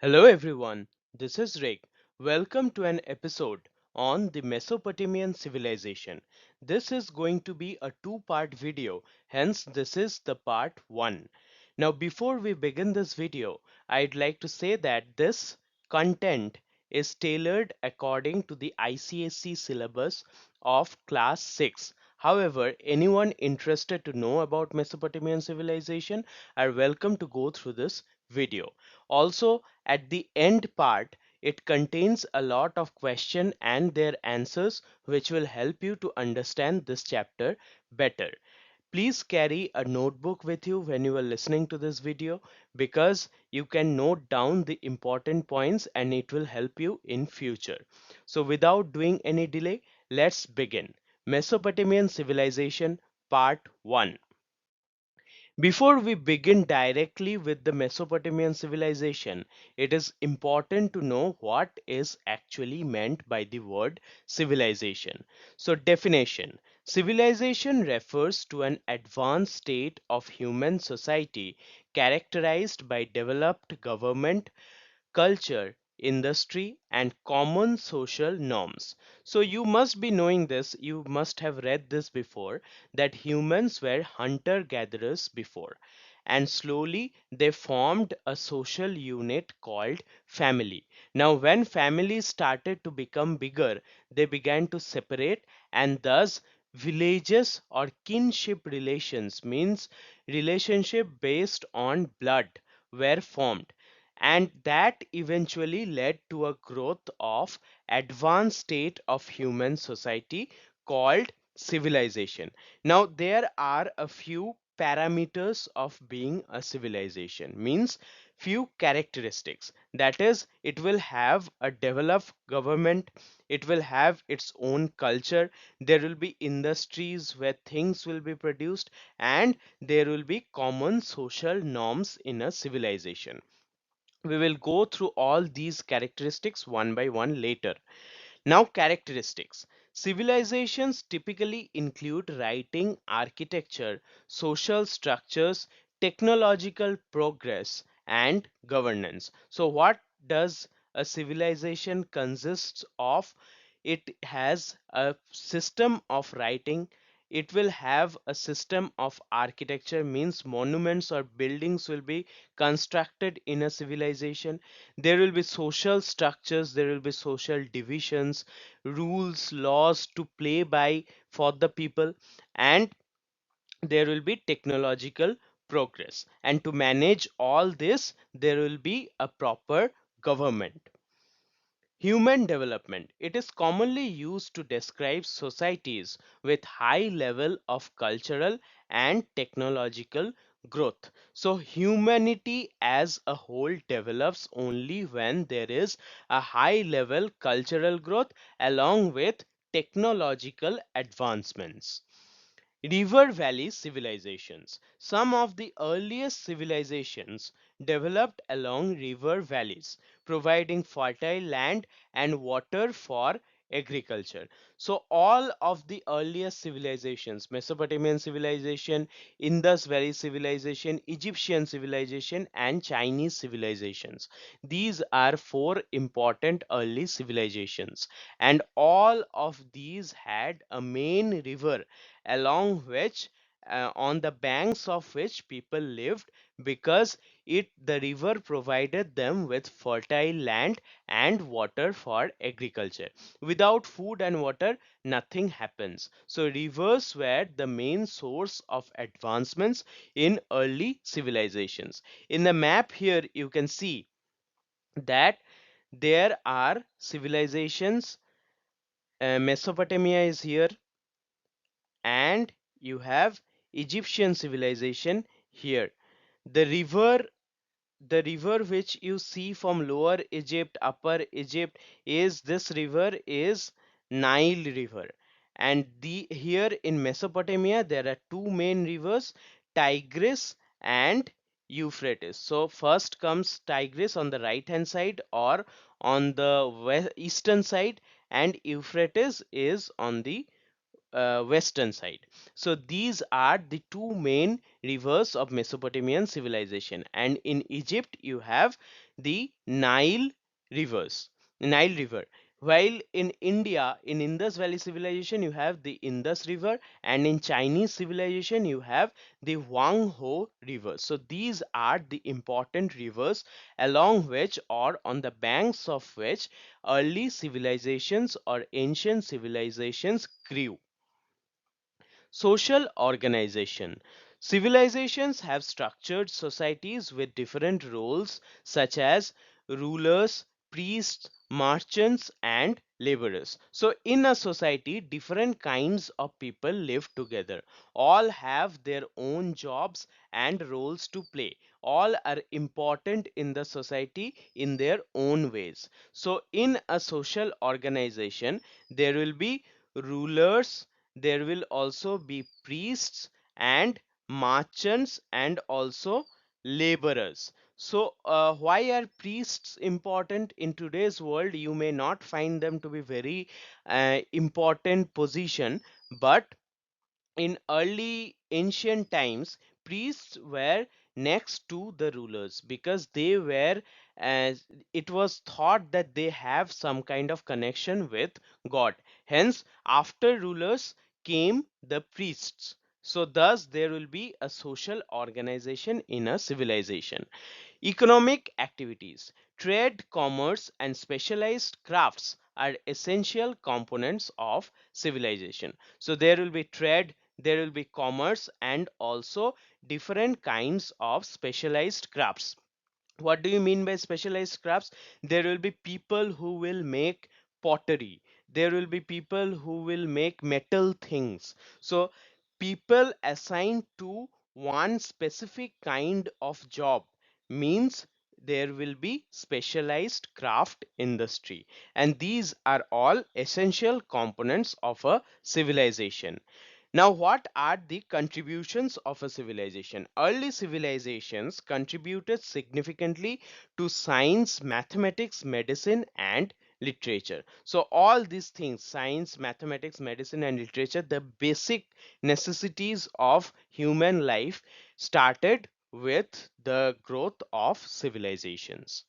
Hello everyone, this is Rick. Welcome to an episode on the Mesopotamian Civilization. This is going to be a two-part video, hence this is the part 1. Now before we begin this video, I'd like to say that this content is tailored according to the ICSE syllabus of class 6. However, anyone interested to know about Mesopotamian civilization are welcome to go through this video. Also, at the end part, it contains a lot of question and their answers which will help you to understand this chapter better. Please carry a notebook with you when you are listening to this video because you can note down the important points and it will help you in future. So without doing any delay, let's begin. Mesopotamian Civilization Part 1. Before we begin directly with the Mesopotamian civilization, it is important to know what is actually meant by the word civilization. So, definition: civilization refers to an advanced state of human society characterized by developed government, culture, industry, and common social norms. So you must be knowing this, you must have read this before, that humans were hunter gatherers before, and slowly they formed a social unit called family. Now, when families started to become bigger, they began to separate, and thus villages or kinship relations, means relationship based on blood, were formed, and that eventually led to a growth of advanced state of human society called civilization. Now there are a few parameters of being a civilization, means few characteristics, that is, it will have a developed government, it will have its own culture, there will be industries where things will be produced, and there will be common social norms in a civilization. We will go through all these characteristics one by one later. Now, characteristics. Civilizations typically include writing, architecture, social structures, technological progress, and governance. So, what does a civilization consists of? It has a system of writing. It will have a system of architecture, means monuments or buildings will be constructed in a civilization. There will be social structures, there will be social divisions, rules, laws to play by for the people, and there will be technological progress. And to manage all this, there will be a proper government. Human development. It is commonly used to describe societies with high level of cultural and technological growth. So humanity as a whole develops only when there is a high level cultural growth along with technological advancements. River valley civilizations. Some of the earliest civilizations developed along river valleys, providing fertile land and water for agriculture. So, all of the earliest civilizations, Mesopotamian civilization, Indus Valley civilization, Egyptian civilization, and Chinese civilizations, these are four important early civilizations, and all of these had a main river along which on the banks of which people lived, because the river provided them with fertile land and water for agriculture. Without food and water, nothing happens. So rivers were the main source of advancements in early civilizations. In the map here you can see that there are civilizations. Mesopotamia is here, and you have Egyptian civilization here. The river, the river which you see from lower Egypt, upper Egypt, is this river is Nile river. And the here in Mesopotamia there are two main rivers, Tigris and Euphrates. So first comes Tigris on the right hand side or on the eastern side, and Euphrates is on the western side. So these are the two main rivers of Mesopotamian civilization. And in Egypt you have the Nile River. While in India, in Indus Valley Civilization, you have the Indus River, and in Chinese civilization, you have the Huang Ho River. So these are the important rivers along which, or on the banks of which, early civilizations or ancient civilizations grew. Social organization. Civilizations have structured societies with different roles such as rulers, priests, merchants, and laborers. So, in a society, different kinds of people live together. All have their own jobs and roles to play. All are important in the society in their own ways. So, in a social organization, there will be rulers, there will also be priests and merchants and also laborers. So why are priests important in today's world? You may not find them to be very important position, but in early ancient times, priests were next to the rulers because they were, as it was thought that they have some kind of connection with God. Hence, after rulers came the priests. So, thus, there will be a social organization in a civilization. Economic activities, trade, commerce, and specialized crafts are essential components of civilization. So there will be trade, there will be commerce, and also different kinds of specialized crafts. What do you mean by specialized crafts? There will be people who will make pottery, there will be people who will make metal things. So people assigned to one specific kind of job means there will be specialized craft industry, and these are all essential components of a civilization. Now, what are the contributions of a civilization? Early civilizations contributed significantly to science, mathematics, medicine, and literature. So, all these things, science, mathematics, medicine, and literature, the basic necessities of human life, started with the growth of civilizations.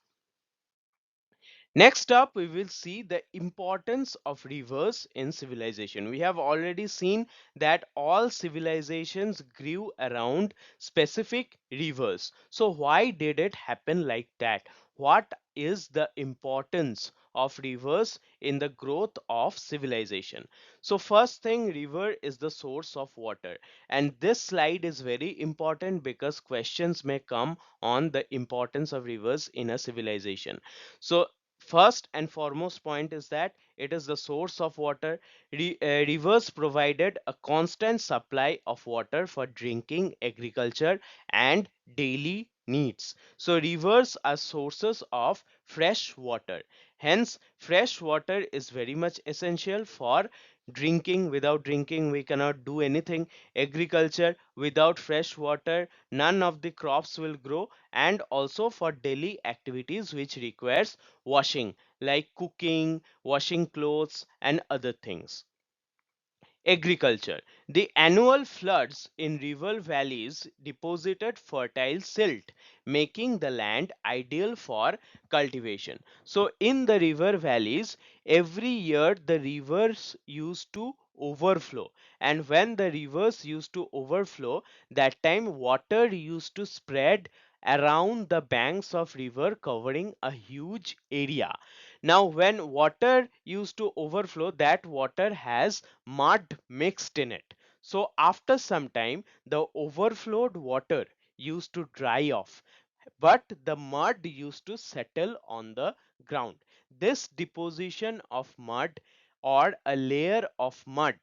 Next up, we will see the importance of rivers in civilization. We have already seen that all civilizations grew around specific rivers. So, why did it happen like that? What is the importance of rivers in the growth of civilization? So, first thing, river is the source of water. And this slide is very important because questions may come on the importance of rivers in a civilization. So, first and foremost point is that it is the source of water. Rivers provided a constant supply of water for drinking, agriculture, and daily needs. So rivers are sources of fresh water. Hence, fresh water is very much essential for drinking. Without drinking, we cannot do anything. Agriculture, without fresh water, none of the crops will grow, and also for daily activities which requires washing, like cooking, washing clothes, and other things. Agriculture. The annual floods in river valleys deposited fertile silt, making the land ideal for cultivation. So, in the river valleys, every year the rivers used to overflow, and when the rivers used to overflow, that time water used to spread around the banks of river, covering a huge area. Now when water used to overflow, that water has mud mixed in it. So after some time, the overflowed water used to dry off, but the mud used to settle on the ground. This deposition of mud, or a layer of mud,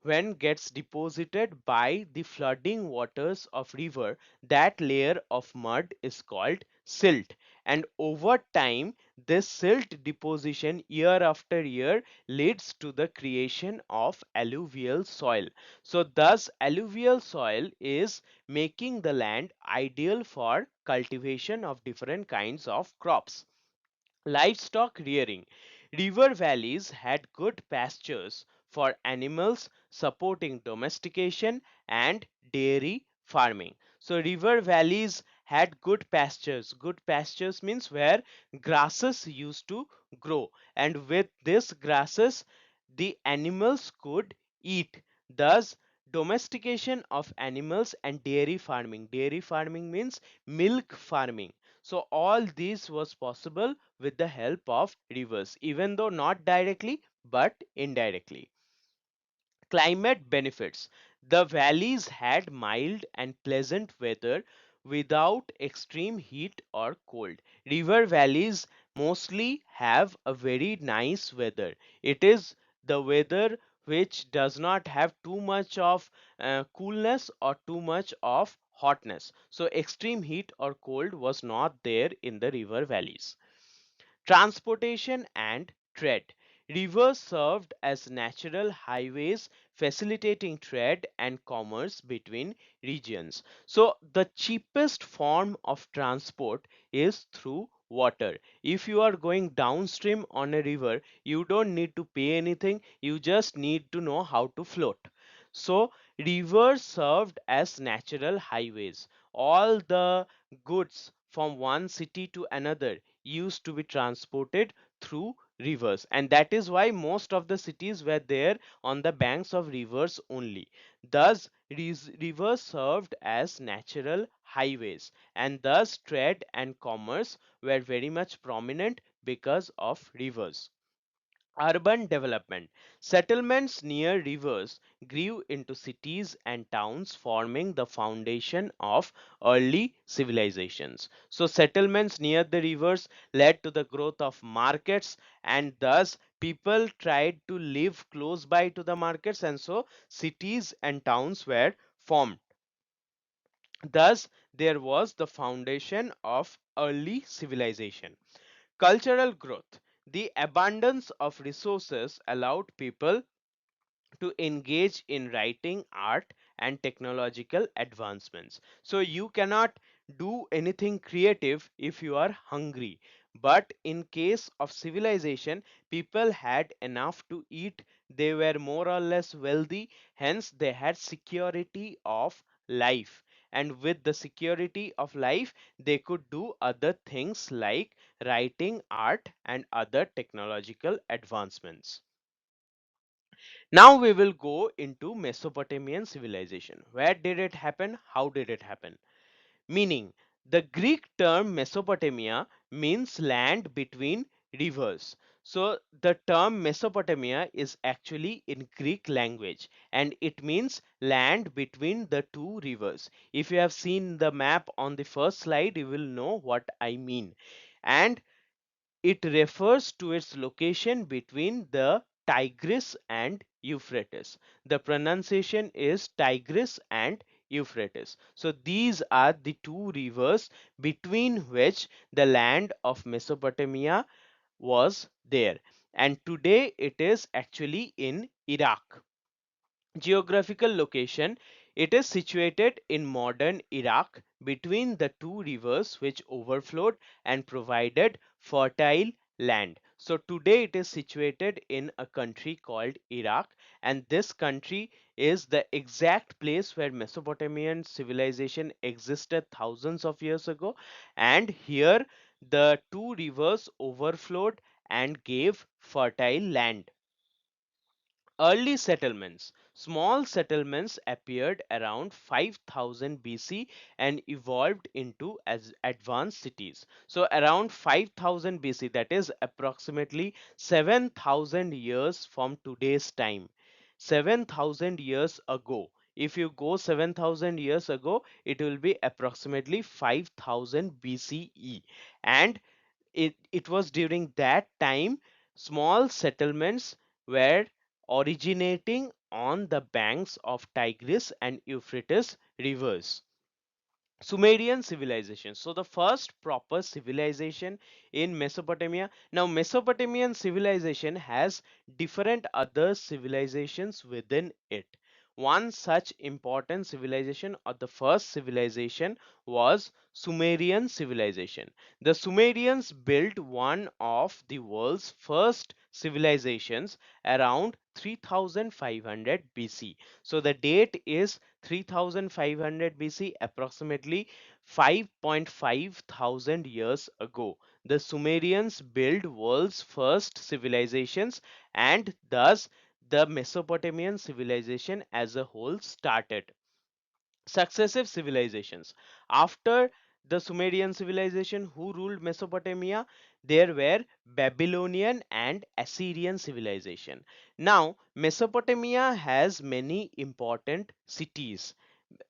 when gets deposited by the flooding waters of river, that layer of mud is called silt. And over time, this silt deposition year after year leads to the creation of alluvial soil. So thus alluvial soil is making the land ideal for cultivation of different kinds of crops. Livestock rearing. River valleys had good pastures for animals, supporting domestication and dairy farming. So river valleys had good pastures. Good pastures means where grasses used to grow, and with this grasses the animals could eat. Thus domestication of animals and dairy farming. Dairy farming means milk farming. So all this was possible with the help of rivers, even though not directly but indirectly. Climate benefits. The valleys had mild and pleasant weather without extreme heat or cold. River valleys mostly have a very nice weather. It is the weather which does not have too much of coolness or too much of hotness. So extreme heat or cold was not there in the river valleys. Transportation and trade. Rivers served as natural highways facilitating trade and commerce between regions. So the cheapest form of transport is through water. If you are going downstream on a river, you don't need to pay anything, you just need to know how to float. So rivers served as natural highways. All the goods from one city to another used to be transported through rivers, and that is why most of the cities were there on the banks of rivers only. Thus rivers served as natural highways, and thus trade and commerce were very much prominent because of rivers. Urban development. Settlements near rivers grew into cities and towns, forming the foundation of early civilizations. So, settlements near the rivers led to the growth of markets, and thus people tried to live close by to the markets, and so cities and towns were formed. Thus, there was the foundation of early civilization. Cultural growth. The abundance of resources allowed people to engage in writing, art, and technological advancements. So you cannot do anything creative if you are hungry. But in case of civilization, people had enough to eat, they were more or less wealthy, hence they had security of life. And with the security of life, they could do other things like writing, art, and other technological advancements. Now we will go into Mesopotamian civilization. Where did it happen? How did it happen? Meaning, the Greek term Mesopotamia means land between rivers. So the term Mesopotamia is actually in Greek language, and it means land between the two rivers. If you have seen the map on the first slide, you will know what I mean. And it refers to its location between the Tigris and Euphrates. The pronunciation is Tigris and Euphrates. So these are the two rivers between which the land of Mesopotamia was there. And today it is actually in Iraq. Geographical location. It is situated in modern Iraq between the two rivers which overflowed and provided fertile land. So today it is situated in a country called Iraq, and this country is the exact place where Mesopotamian civilization existed thousands of years ago, and here the two rivers overflowed and gave fertile land. Early settlements. Small settlements appeared around 5000 BC and evolved into as advanced cities. So around 5000 BC, that is approximately 7000 years from today's time. 7000 years ago. If you go 7000 years ago, it will be approximately 5000 BCE. And it was during that time small settlements were originating on the banks of Tigris and Euphrates rivers. Sumerian civilization. So the first proper civilization in Mesopotamia. Now Mesopotamian civilization has different other civilizations within it. One such important civilization, or the first civilization, was Sumerian civilization. The Sumerians built one of the world's first civilizations around 3500 BC. So the date is 3500 BC, approximately 5.5 thousand years ago. The Sumerians built world's first civilizations, and thus the Mesopotamian civilization as a whole started. Successive civilizations. After the Sumerian civilization, who ruled Mesopotamia? There were Babylonian and Assyrian civilization. Now, Mesopotamia has many important cities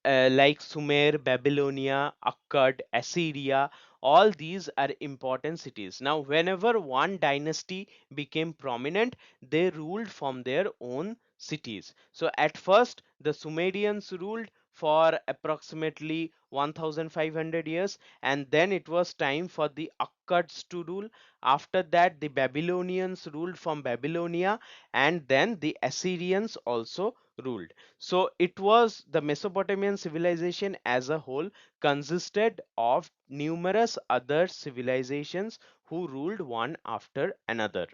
like Sumer, Babylonia, Akkad, Assyria, all these are important cities. Now, whenever one dynasty became prominent, they ruled from their own cities. So, at first, the Sumerians ruled for approximately 1500 years, and then it was time for the Akkads to rule. After that, the Babylonians ruled from Babylonia, and then the Assyrians also ruled. So it was the Mesopotamian civilization as a whole consisted of numerous other civilizations who ruled one after another.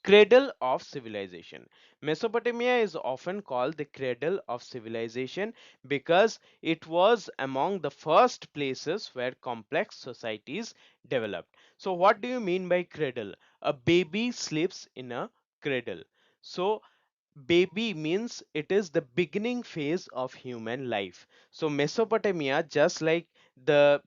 Cradle of civilization. Mesopotamia is often called the cradle of civilization because it was among the first places where complex societies developed. So, what do you mean by cradle? A baby sleeps in a cradle. So, baby means it is the beginning phase of human life. So Mesopotamia, just like the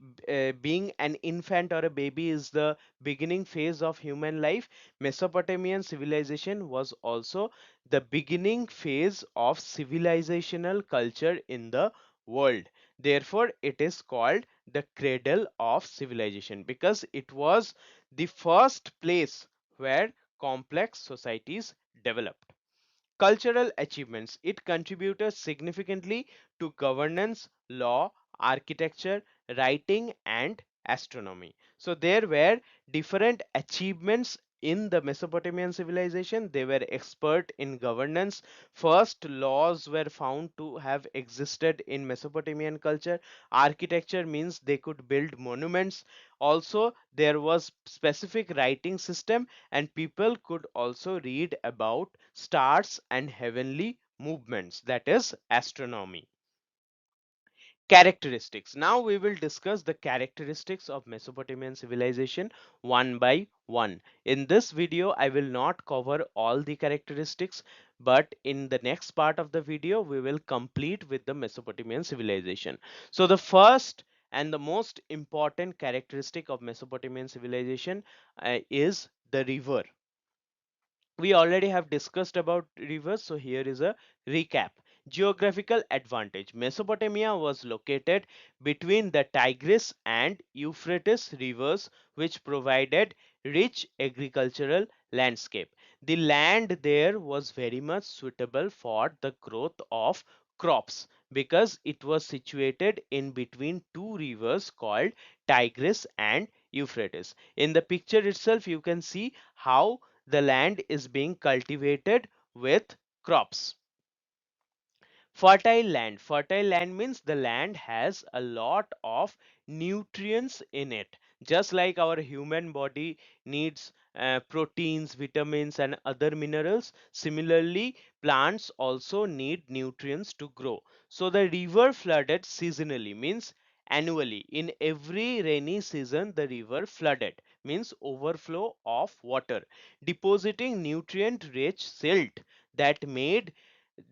being an infant or a baby is the beginning phase of human life, Mesopotamian civilization was also the beginning phase of civilizational culture in the world. Therefore it is called the cradle of civilization because it was the first place where complex societies developed. Cultural achievements. It contributed significantly to governance, law, architecture, writing, and astronomy. So there were different achievements in the Mesopotamian civilization. They were expert in governance. First laws were found to have existed in Mesopotamian culture. Architecture means they could build monuments. Also there was specific writing system, and people could also read about stars and heavenly movements, that is astronomy. Characteristics. Now we will discuss the characteristics of Mesopotamian civilization one by one. In this video I will not cover all the characteristics, but in the next part of the video we will complete with the Mesopotamian civilization. So the first and the most important characteristic of Mesopotamian civilization is the river. We already have discussed about rivers, so here is a recap. Geographical advantage. Mesopotamia was located between the Tigris and Euphrates rivers, which provided rich agricultural landscape. The land there was very much suitable for the growth of crops because it was situated in between two rivers called Tigris and Euphrates. In the picture itself you can see how the land is being cultivated with crops. Fertile land. Fertile land means the land has a lot of nutrients in it. Just like our human body needs proteins, vitamins, and other minerals, similarly, plants also need nutrients to grow. So the river flooded seasonally means annually. In every rainy season, the river flooded means overflow of water, depositing nutrient rich silt that made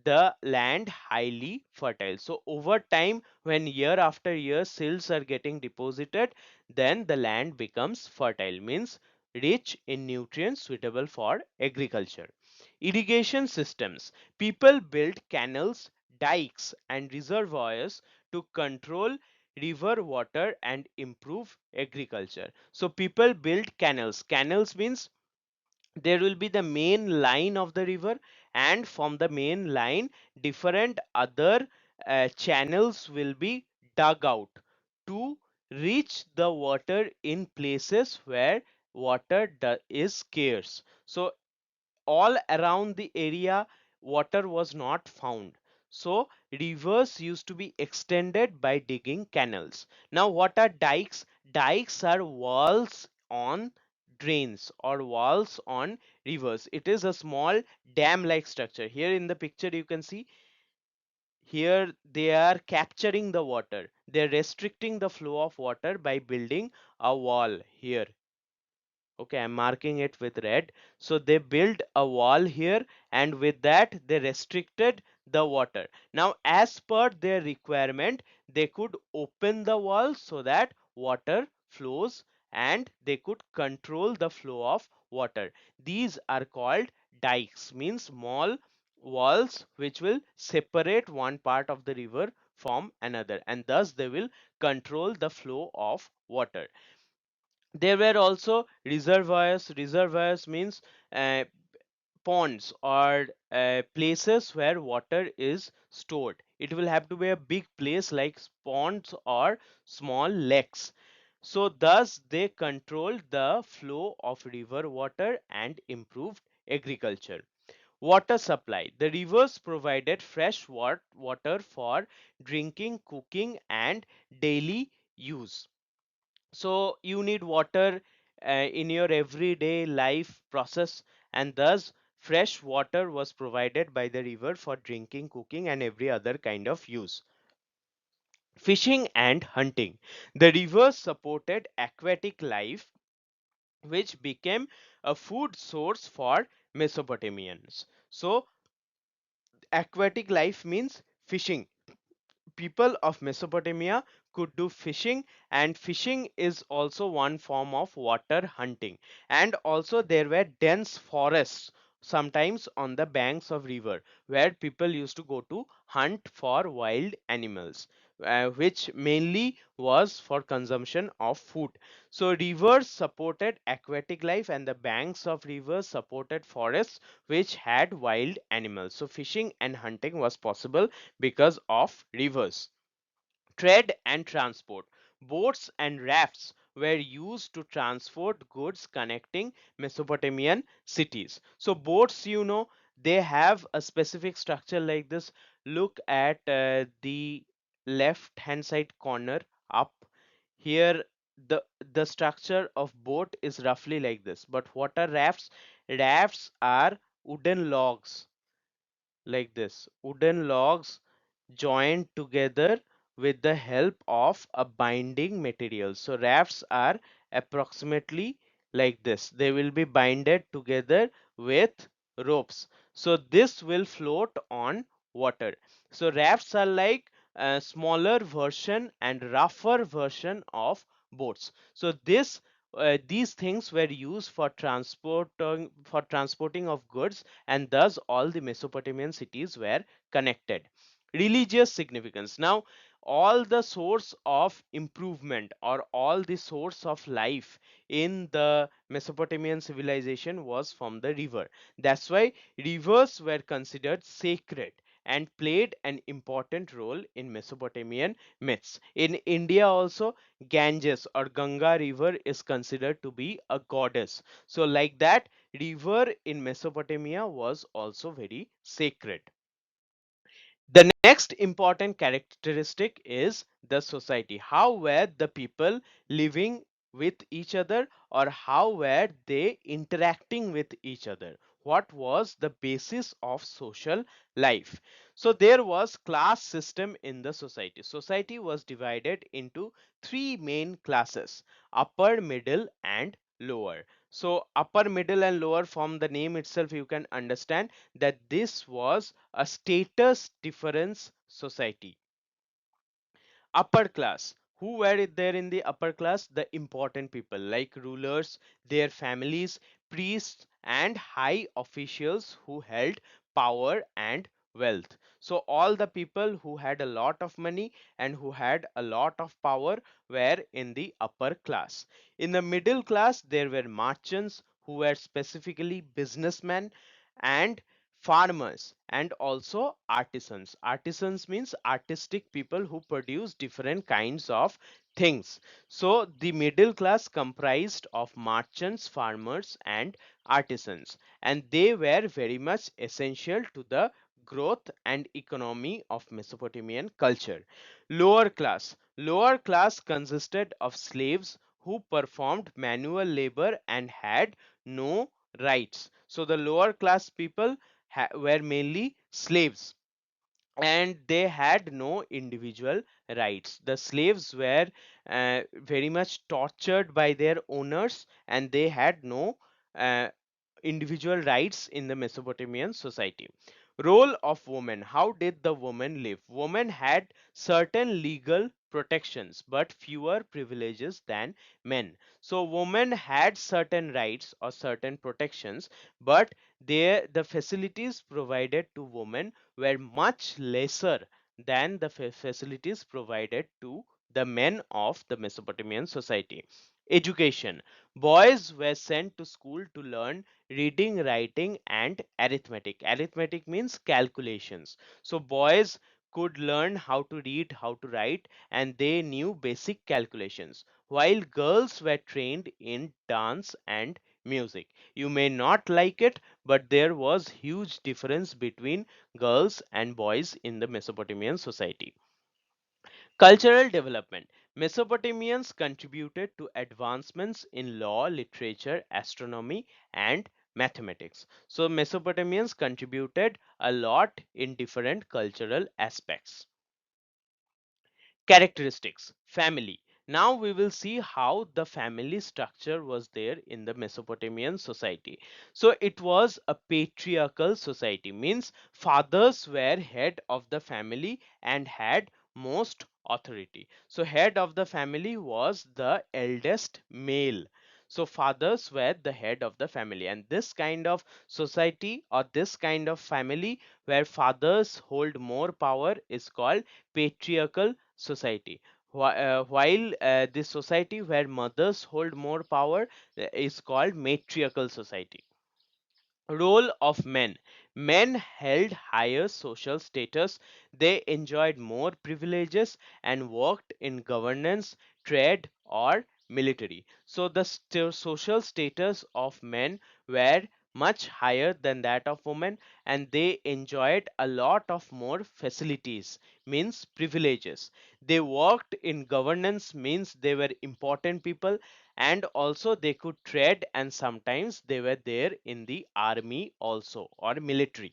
the land highly fertile. So over time, when year after year silts are getting deposited, then the land becomes fertile, means rich in nutrients suitable for agriculture. Irrigation systems. People built canals, dikes, and reservoirs to control river water and improve agriculture. So people built canals. Canals means there will be the main line of the river, and from the main line different other channels will be dug out to reach the water in places where water is scarce. So all around the area water was not found, so rivers used to be extended by digging canals. Now what are dikes? Dikes are walls on drains or walls on rivers. It is a small dam like structure. Here in the picture you can see here they are capturing the water. They're restricting the flow of water by building a wall here. Okay, I'm marking it with red. So they built a wall here, and with that they restricted the water. Now, as per their requirement, they could open the wall so that water flows, and they could control the flow of water. These are called dikes, means small walls which will separate one part of the river from another, and thus they will control the flow of water. There were also reservoirs. Reservoirs means uh, ponds or places where water is stored. It will have to be a big place like ponds or small lakes. So thus they controlled the flow of river water and improved agriculture. Water supply. The rivers provided fresh water for drinking, cooking, and daily use. So you need water in your everyday life process, and thus fresh water was provided by the river for drinking, cooking, and every other kind of use. Fishing and hunting. The rivers supported aquatic life, which became a food source for Mesopotamians. So aquatic life means fishing. People of Mesopotamia could do fishing, and fishing is also one form of water hunting. And also there were dense forests sometimes on the banks of river where people used to go to hunt for wild animals, which mainly was for consumption of food. So rivers supported aquatic life, and the banks of rivers supported forests which had wild animals. So fishing and hunting was possible because of rivers. Trade and transport. Boats and rafts were used to transport goods connecting Mesopotamian cities. So boats, they have a specific structure like this. Look at the left hand side corner up. Here the structure of boat is roughly like this. But what are rafts? Rafts are wooden logs like this. Wooden logs joined together with the help of a binding material. So rafts are approximately like this. They will be binded together with ropes. So this will float on water. So rafts are like a smaller version and rougher version of boats. So these things were used for transporting of goods, and thus all the Mesopotamian cities were connected. Religious significance. Now, all the source of improvement or all the source of life in the Mesopotamian civilization was from the river. That's why rivers were considered sacred and played an important role in Mesopotamian myths. In India also, Ganges or Ganga river is considered to be a goddess. So like that, river in Mesopotamia was also very sacred. The next important characteristic is the society. How were the people living with each other, or how were they interacting with each other? What was the basis of social life? So there was class system in the society. Society was divided into three main classes: upper, middle, and lower. So upper, middle, and lower, from the name itself you can understand that this was a status difference society. Upper class. Who were there in the upper class? The important people like rulers, their families, priests, and high officials who held power and wealth. So all the people who had a lot of money and who had a lot of power were in the upper class. In the middle class, there were merchants who were specifically businessmen, and farmers, and also artisans. Artisans means artistic people who produce different kinds of things. So the middle class comprised of merchants, farmers, and artisans, and they were very much essential to the growth and economy of Mesopotamian culture. Lower class consisted of slaves who performed manual labor and had no rights. So the lower class people were mainly slaves. and they had no individual rights. The slaves were very much tortured by their owners, and they had no uh, individual rights in the Mesopotamian society. Role of women. How did the woman live? Women had certain legal protections but fewer privileges than men. So women had certain rights or certain protections, but the facilities provided to women were much lesser than the facilities provided to the men of the Mesopotamian society. Education. Boys were sent to school to learn reading, writing, and arithmetic. Arithmetic means calculations. So boys could learn how to read, how to write, and they knew basic calculations, while girls were trained in dance and music. You may not like it, but there was huge difference between girls and boys in the Mesopotamian society. Cultural development. Mesopotamians contributed to advancements in law, literature, astronomy, and mathematics. So, Mesopotamians contributed a lot in different cultural aspects. Characteristics. Family. Now we will see how the family structure was there in the Mesopotamian society. So it was a patriarchal society, means fathers were head of the family and had most authority. So head of the family was the eldest male. So fathers were the head of the family, and this kind of society or this kind of family where fathers hold more power is called patriarchal society. While this society where mothers hold more power is called matriarchal society. Role of men. Men held higher social status, they enjoyed more privileges and worked in governance, trade, or military. So the social status of men were much higher than that of women, and they enjoyed a lot of more facilities, means privileges. They worked in governance, means they were important people, and also they could trade, and sometimes they were there in the army also or military.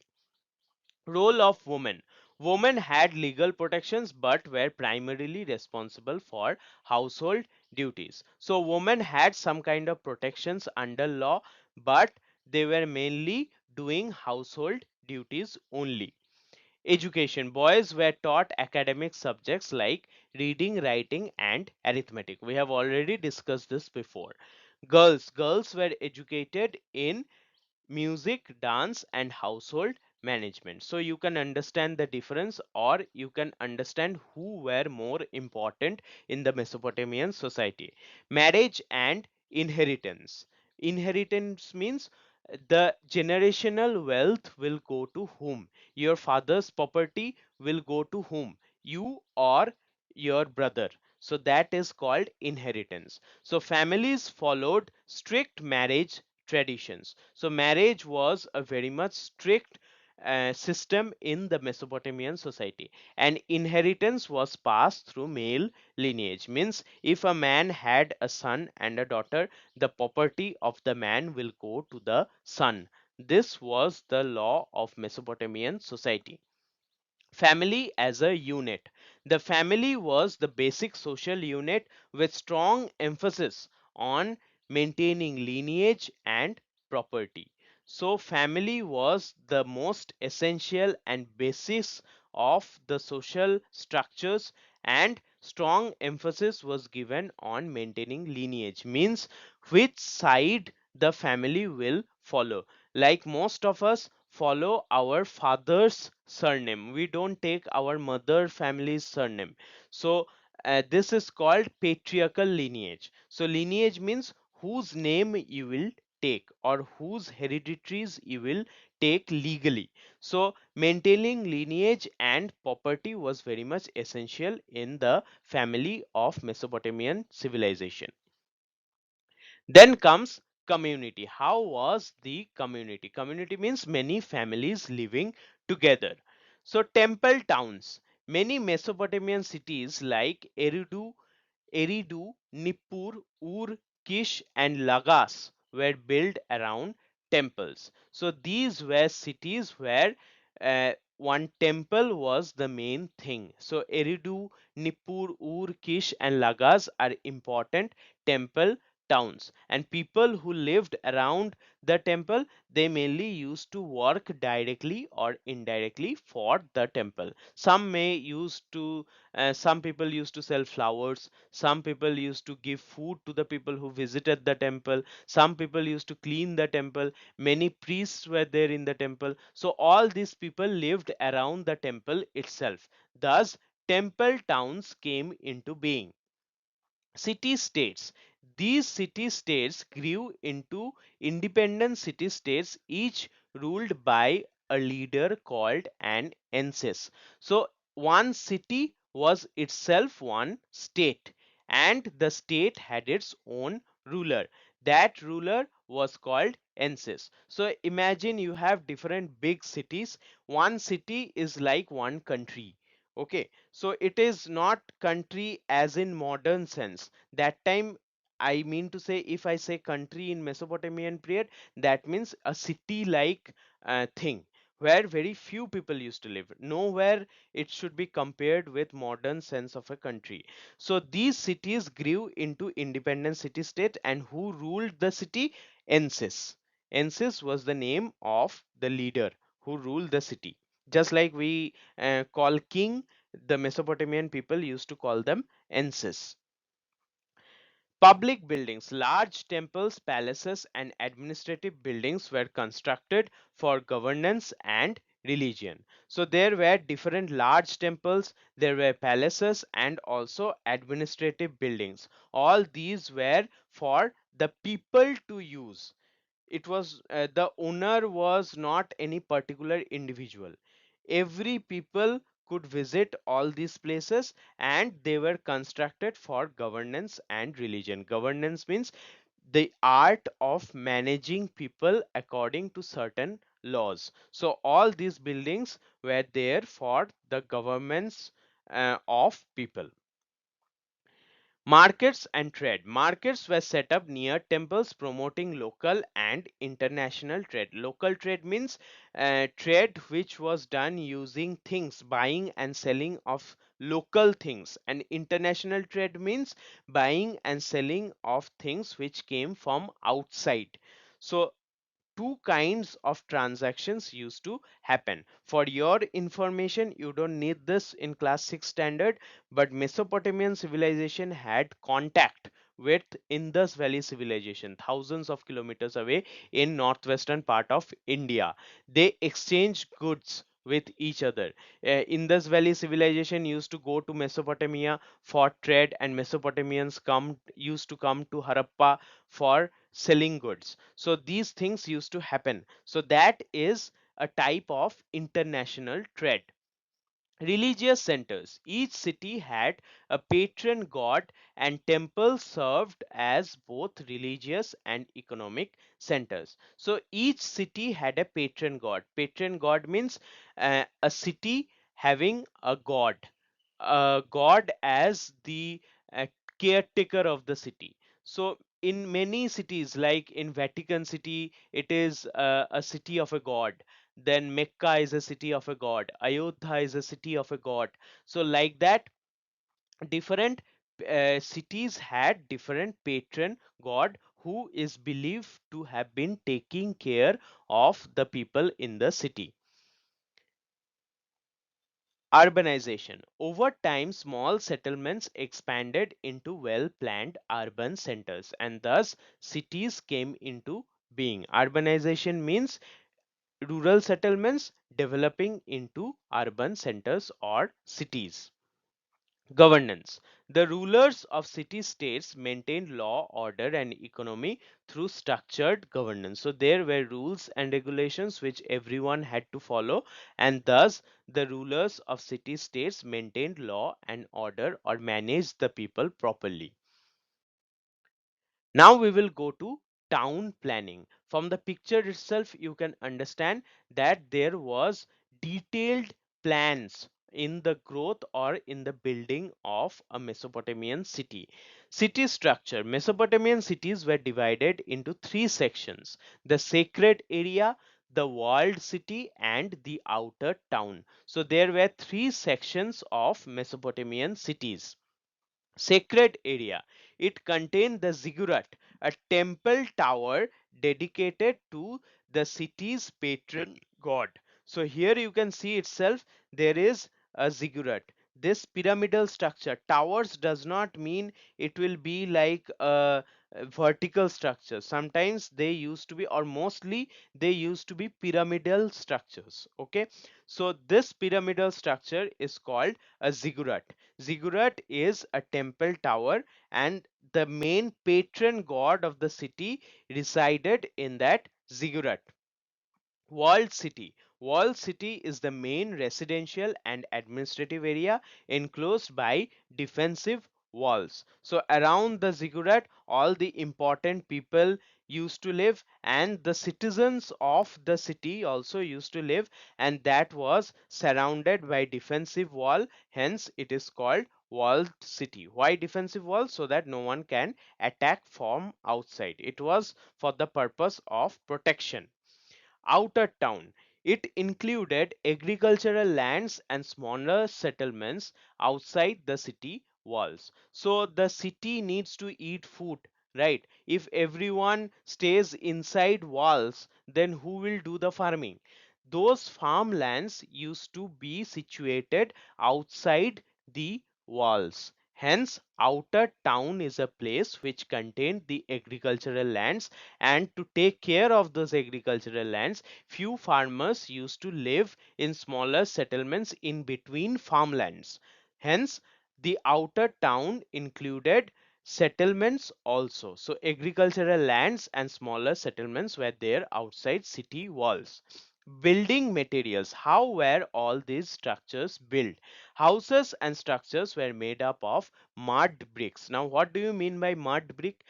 Role of women. Women had legal protections but were primarily responsible for household duties. So women had some kind of protections under law, but they were mainly doing household duties only. Education. Boys were taught academic subjects like reading, writing, and arithmetic. We have already discussed this before. Girls were educated in music, dance, and household management. So you can understand the difference, or you can understand who were more important in the Mesopotamian society. Marriage and inheritance. Inheritance means the generational wealth will go to whom? Your father's property will go to whom? You or your brother. So that is called inheritance. So families followed strict marriage traditions. So marriage was a very much strict system in the Mesopotamian society, and inheritance was passed through male lineage. Means if a man had a son and a daughter, the property of the man will go to the son. This was the law of Mesopotamian society. Family as a unit. The family was the basic social unit with strong emphasis on maintaining lineage and property. So, family was the most essential and basis of the social structures, and strong emphasis was given on maintaining lineage, means which side the family will follow. Like most of us follow our father's surname, we don't take our mother family's surname. So this is called patriarchal lineage. So lineage means whose name you will take or whose hereditaries you will take legally. So maintaining lineage and property was very much essential in the family of Mesopotamian civilization. Then comes community. How was the community? Community means many families living together. So temple towns. Many Mesopotamian cities like Eridu, Nippur, Ur, Kish, and Lagas were built around temples. So these were cities where one temple was the main thing. So Eridu, Nippur, Ur, Kish and Lagaz are important temple towns, and people who lived around the temple, they mainly used to work directly or indirectly for the temple. Some people used to sell flowers, some people used to give food to the people who visited the temple, some people used to clean the temple, many priests were there in the temple. So all these people lived around the temple itself. Thus temple towns came into being. City states. These city states grew into independent city states, each ruled by a leader called an ensis. So one city was itself one state, and the state had its own ruler. That ruler was called ensis. So imagine you have different big cities. One city is like one country. Okay, so it is not country as in modern sense. That time, I mean to say, if I say country in Mesopotamian period, that means a city like thing where very few people used to live. Nowhere it should be compared with modern sense of a country. So these cities grew into independent city state, and who ruled the city? Ensis. Ensis was the name of the leader who ruled the city. Just like we call king, the Mesopotamian people used to call them ensis. Public buildings, large temples, palaces, and administrative buildings were constructed for governance and religion. So there were different large temples, there were palaces, and also administrative buildings. All these were for the people to use. It was the owner was not any particular individual. Every people could visit all these places, and they were constructed for governance and religion. Governance means the art of managing people according to certain laws. So all these buildings were there for the governments of people. Markets and trade. Markets were set up near temples, promoting local and international trade. Local trade means trade which was done using things, buying and selling of local things. And international trade means buying and selling of things which came from outside. So two kinds of transactions used to happen. For your information, you don't need this in class 6 standard, but Mesopotamian civilization had contact with Indus Valley civilization thousands of kilometers away in northwestern part of India. They exchanged goods with each other. Indus Valley civilization used to go to Mesopotamia for trade, and Mesopotamians come used to come to Harappa for selling goods. So these things used to happen. So that is a type of international trade. Religious centers. Each city had a patron god, and temples served as both religious and economic centers. So each city had a patron god. Patron god means a city having a god as the uh, caretaker of the city. So in many cities, like in Vatican City, it is a city of a god. Then Mecca is a city of a god, Ayodhya is a city of a god. So like that, different cities had different patron god who is believed to have been taking care of the people in the city. Urbanization. Over time, small settlements expanded into well planned urban centers, and thus cities came into being. Urbanization means rural settlements developing into urban centers or cities. Governance. The rulers of city states maintained law, order, and economy through structured governance. So there were rules and regulations which everyone had to follow, and thus the rulers of city states maintained law and order or managed the people properly. Now we will go to town planning. From the picture itself, you can understand that there was detailed plans in the growth or in the building of a Mesopotamian city. City structure. Mesopotamian cities were divided into three sections: the sacred area, the walled city, and the outer town. So there were three sections of Mesopotamian cities. Sacred area. It contained the ziggurat, a temple tower dedicated to the city's patron god. So here you can see itself there is a ziggurat. This pyramidal structure, towers does not mean it will be like a vertical structure. Sometimes they used to be, or mostly they used to be pyramidal structures. Okay, so this pyramidal structure is called a ziggurat. Ziggurat is a temple tower, and the main patron god of the city resided in that ziggurat. Walled city. Walled city is the main residential and administrative area enclosed by defensive walls. So around the ziggurat, all the important people used to live, and the citizens of the city also used to live, and that was surrounded by defensive wall. Hence, it is called walled city. Why defensive wall? So that no one can attack from outside. It was for the purpose of protection. Outer town. It included agricultural lands and smaller settlements outside the city walls. So the city needs to eat food, right? If everyone stays inside walls, then who will do the farming? Those farmlands used to be situated outside the walls. Hence, outer town is a place which contained the agricultural lands, and to take care of those agricultural lands, few farmers used to live in smaller settlements in between farmlands. Hence, the outer town included settlements also. So, agricultural lands and smaller settlements were there outside city walls. Building materials. How were all these structures built? Houses and structures were made up of mud bricks. Now, what do you mean by mud brick?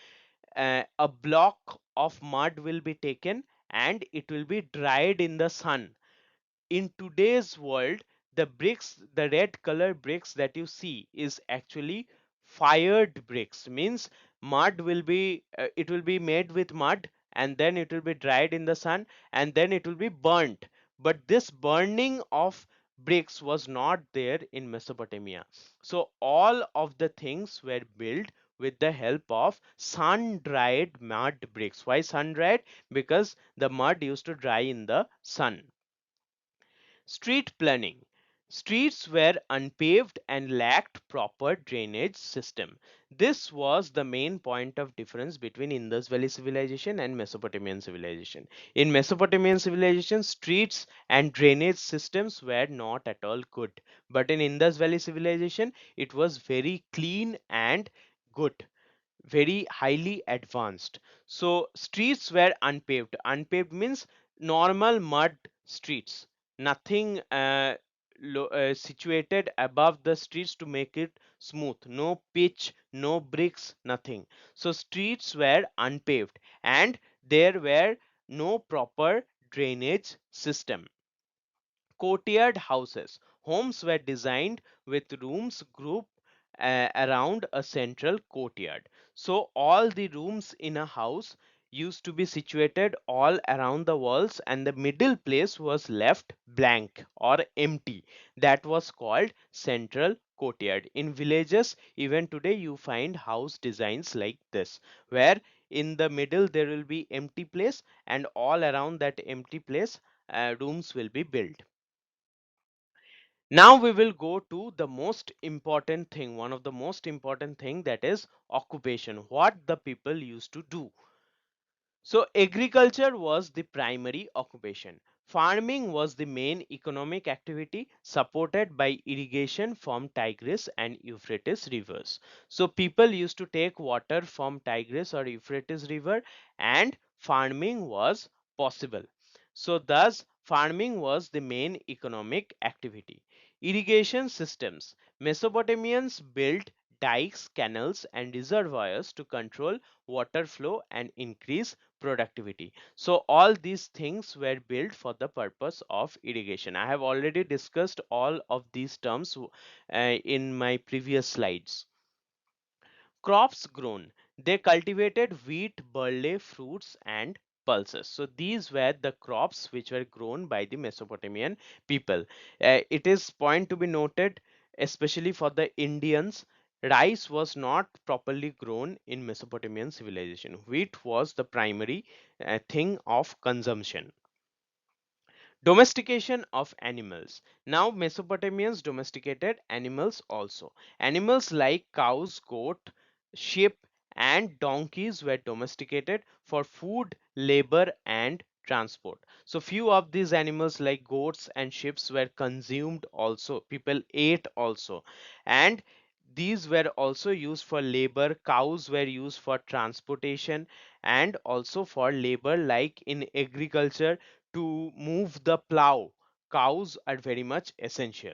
A block of mud will be taken and it will be dried in the sun. In today's world, the bricks, the red color bricks that you see is actually fired bricks. Means mud will be it will be made with mud, and then it will be dried in the sun, and then it will be burnt. But this burning of bricks was not there in Mesopotamia. So all of the things were built with the help of sun dried mud bricks. Why sun dried? Because the mud used to dry in the sun. Street planning. Streets were unpaved and lacked proper drainage system. This was the main point of difference between Indus Valley Civilization and Mesopotamian Civilization. In Mesopotamian Civilization, streets and drainage systems were not at all good. But in Indus Valley Civilization, it was very clean and good, very highly advanced. So streets were unpaved. Unpaved means normal mud streets, nothing situated above the streets to make it smooth. No pitch, no bricks, nothing. So streets were unpaved, and there were no proper drainage system. Courtyard houses. Homes were designed with rooms grouped around a central courtyard. So all the rooms in a house used to be situated all around the walls, and the middle place was left blank or empty. That was called central courtyard. In villages, even today, you find house designs like this, where in the middle there will be empty place, and all around that empty place rooms will be built. Now we will go to the most important thing, one of the most important thing, that is occupation, what the people used to do. So agriculture was the primary occupation. Farming was the main economic activity, supported by irrigation from Tigris and Euphrates rivers. So people used to take water from Tigris or Euphrates river, and farming was possible. So thus farming was the main economic activity. Irrigation systems. Mesopotamians built dikes, canals, and reservoirs to control water flow and increase productivity. So all these things were built for the purpose of irrigation. I have already discussed all of these terms in my previous slides. Crops grown. They cultivated wheat, barley, fruits, and pulses. So these were the crops which were grown by the Mesopotamian people. It is point to be noted, especially for the Indians, rice was not properly grown in Mesopotamian civilization. Wheat was the primary thing of consumption. Domestication of animals. Now Mesopotamians domesticated animals also. Animals like cows, goat, sheep and donkeys were domesticated for food, labor and transport. So few of these animals like goats and sheep were consumed also. People ate also. And these were also used for labor. Cows were used for transportation and also for labor like in agriculture to move the plow. Cows are very much essential.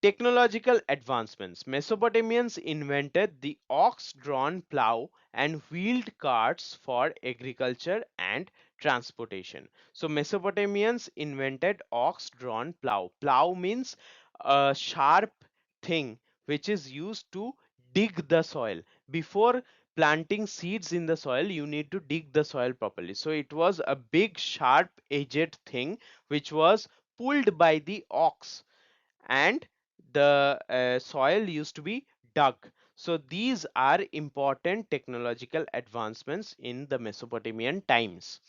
Technological advancements. Mesopotamians invented the ox-drawn plow and wheeled carts for agriculture and transportation. So Mesopotamians invented ox-drawn plow. Plow means a sharp thing which is used to dig the soil. Before planting seeds in the soil, you need to dig the soil properly. So it was a big sharp edged thing which was pulled by the ox, and the soil used to be dug. So these are important technological advancements in the Mesopotamian times.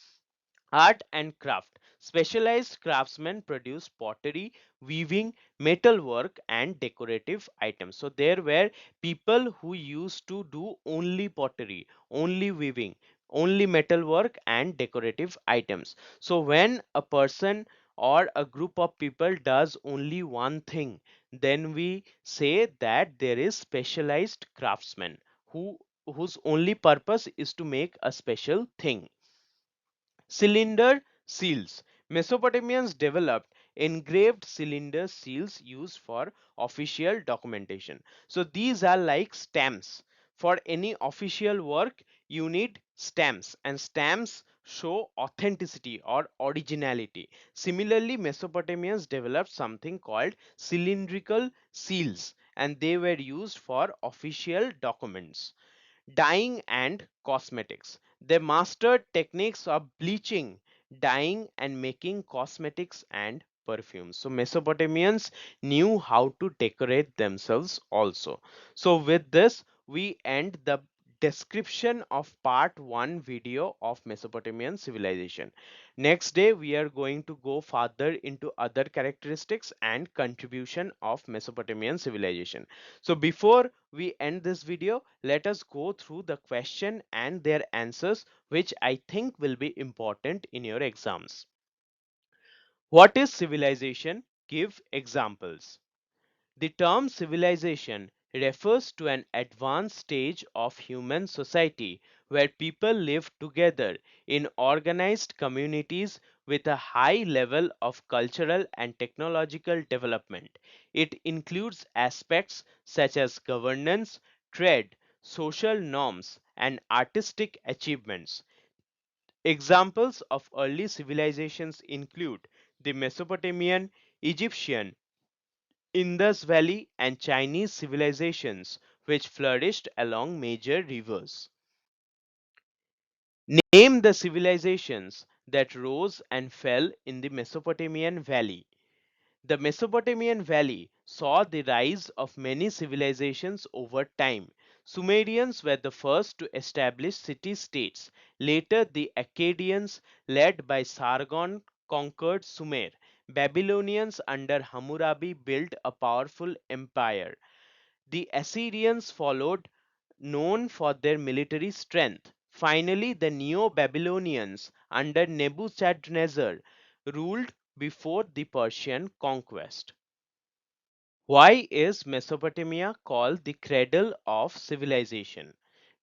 Art and craft. Specialized craftsmen produce pottery, weaving, metalwork, and decorative items. So there were people who used to do only pottery, only weaving, only metalwork, and decorative items. So when a person or a group of people does only one thing, then we say that there is specialized craftsmen whose only purpose is to make a special thing. Cylinder seals. Mesopotamians developed engraved cylinder seals used for official documentation. So these are like stamps. For any official work, you need stamps, and stamps show authenticity or originality. Similarly, Mesopotamians developed something called cylindrical seals, and they were used for official documents. Dyeing and cosmetics. They mastered techniques of bleaching, dyeing, and making cosmetics and perfumes. So Mesopotamians knew how to decorate themselves also. So with this, we end the description of part 1 video of Mesopotamian civilization. Next day, we are going to go further into other characteristics and contribution of Mesopotamian civilization. So before we end this video, let us go through the question and their answers, which I think will be important in your exams. What is civilization? Give examples. The term civilization refers to an advanced stage of human society where people live together in organized communities with a high level of cultural and technological development. It includes aspects such as governance, trade, social norms, and artistic achievements. Examples of early civilizations include the Mesopotamian, Egyptian, Indus Valley, and Chinese civilizations, which flourished along major rivers. Name the civilizations that rose and fell in the Mesopotamian Valley. The Mesopotamian Valley saw the rise of many civilizations over time. Sumerians were the first to establish city-states. Later, the Akkadians, led by Sargon, conquered Sumer. Babylonians under Hammurabi built a powerful empire. The Assyrians followed, known for their military strength. Finally, the Neo-Babylonians under Nebuchadnezzar ruled before the Persian conquest. Why is Mesopotamia called the cradle of civilization?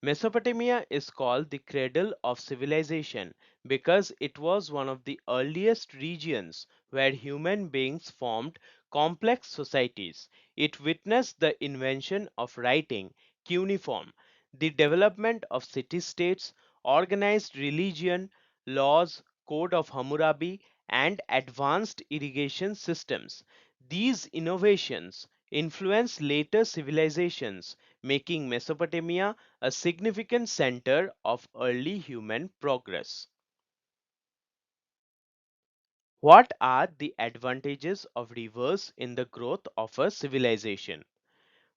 Mesopotamia is called the cradle of civilization because it was one of the earliest regions where human beings formed complex societies. It witnessed the invention of writing, cuneiform, the development of city-states, organized religion, laws, code of Hammurabi, and advanced irrigation systems. These innovations influenced later civilizations, making Mesopotamia a significant center of early human progress. What are the advantages of rivers in the growth of a civilization?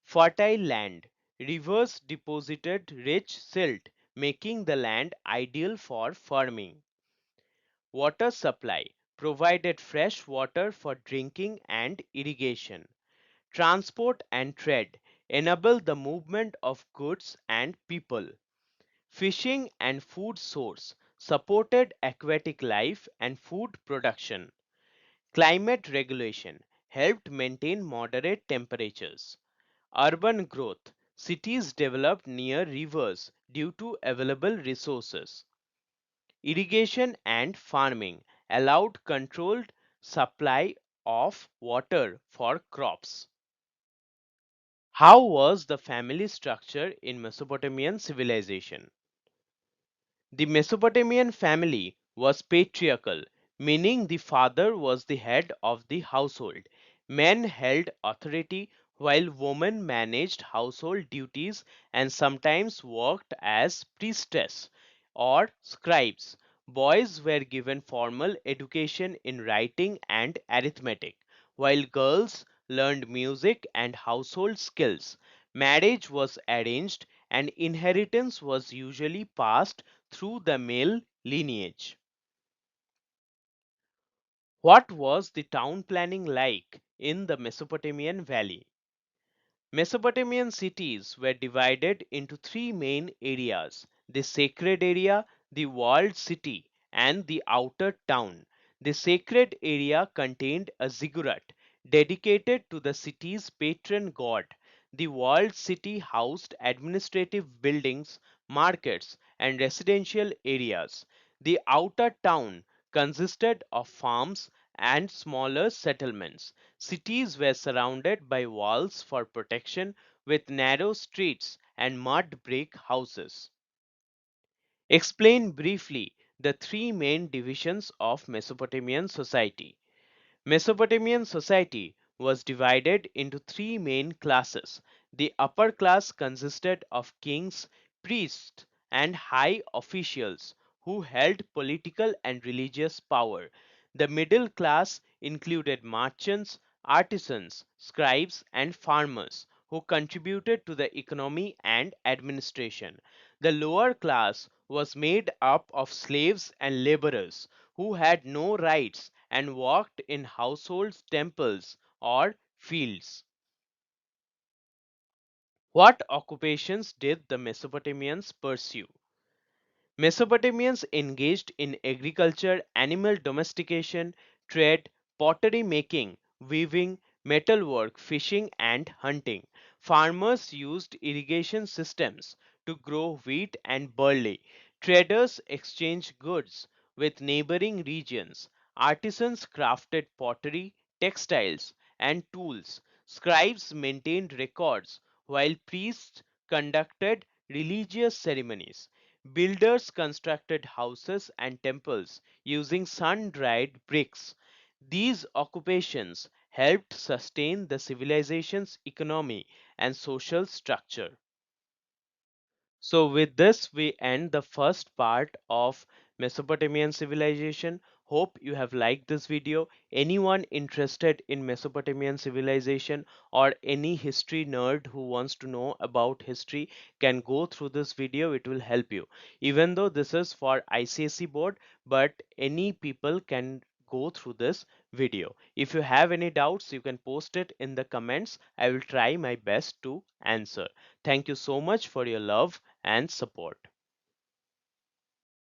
Fertile land. Rivers deposited rich silt, making the land ideal for farming. Water supply provided fresh water for drinking and irrigation. Transport and trade enable the movement of goods and people. Fishing and food source supported aquatic life and food production. Climate regulation helped maintain moderate temperatures. Urban growth. Cities developed near rivers due to available resources. Irrigation and farming allowed controlled supply of water for crops. How was the family structure in Mesopotamian civilization? The Mesopotamian family was patriarchal, meaning the father was the head of the household. Men held authority while women managed household duties and sometimes worked as priestess or scribes. Boys were given formal education in writing and arithmetic, while girls learned music and household skills. Marriage was arranged and inheritance was usually passed through the male lineage. What was the town planning like in the Mesopotamian Valley? Mesopotamian cities were divided into three main areas: the sacred area, the walled city, and the outer town. The sacred area contained a ziggurat dedicated to the city's patron god. The walled city housed administrative buildings, markets, and residential areas. The outer town consisted of farms and smaller settlements. Cities were surrounded by walls for protection with narrow streets and mud brick houses. Explain briefly the three main divisions of Mesopotamian society. Mesopotamian society was divided into three main classes. The upper class consisted of kings, priests, and high officials who held political and religious power. The middle class included merchants, artisans, scribes, and farmers who contributed to the economy and administration. The lower class was made up of slaves and laborers who had no rights and worked in households, temples, or fields. What occupations did the Mesopotamians pursue? Mesopotamians engaged in agriculture, animal domestication, trade, pottery making, weaving, metalwork, fishing, and hunting. Farmers used irrigation systems to grow wheat and barley. Traders exchanged goods with neighboring regions. Artisans crafted pottery, textiles, and tools. Scribes maintained records, while priests conducted religious ceremonies. Builders constructed houses and temples using sun-dried bricks. These occupations helped sustain the civilization's economy and social structure. So with this, we end the first part of Mesopotamian civilization. Hope you have liked this video. Anyone interested in Mesopotamian civilization or any history nerd who wants to know about history can go through this video. It will help you. Even though this is for ICSE board, but any people can go through this video. If you have any doubts, you can post it in the comments. I will try my best to answer. Thank you so much for your love and support.